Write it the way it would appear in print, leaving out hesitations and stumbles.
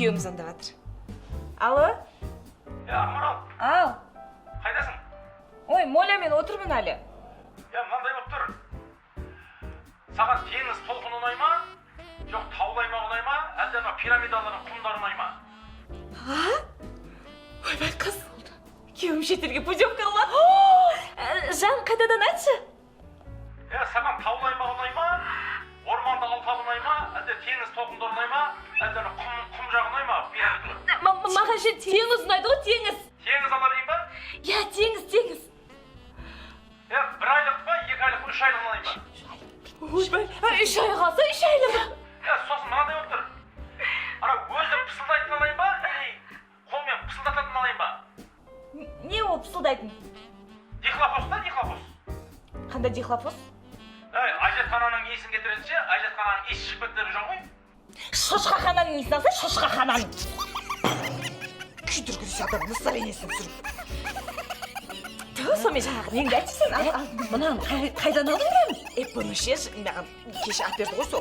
күйеуім звондап жатыр. Алло? Ақмарал, Ал. қайдасың? Ой, Моля, мен отырмын әлі. Мынандай болып тұр. Саған теңіз толқыны ұнай ма? Жоқ, таулы аймақ ұнай ма? Әлде ана пирамидалардың құмдары ұнай ма? Ойбай, қыз болды. Күйеуім шетелге путевка алады. Жан, қайдадан айтшы? Саған таулы аймақ ұнай ма? Орманды алқап ұнай ма? Әлде теңіз толқындары ұнай ма? Әлде ана құм жағы ұнай ма? Пирамидалар. Маған ше теңіз ұнайды ғой, теңіз. Теңіз ала дейін ба? Я, теңіз. Бір айлық па, 2 айлық, 3 айлық ұнай ма? Ойбай, 3 ай қалса 3 айлығы. Сосын мынандай болып тұр. Ана өзі пысылдайтын алайын ба? Қолмен пысылдататын алайын ба? Не ол пысылдайтын? Дихлофос та, дихлофос. Қандай дихлофос? Әжетхананың иісін кетіреді, әжетхананың иісі шығып кетті деп жүрген ғой. Шошқахананың иісін алса, шошқахананың. Күйдіргізі адам настроениесін түсіріп. Сонымен жаңағы неңді айтшы сен? Мынаны қайдан алдың мен? Бұны ше, маған кеше әперді ғой сол.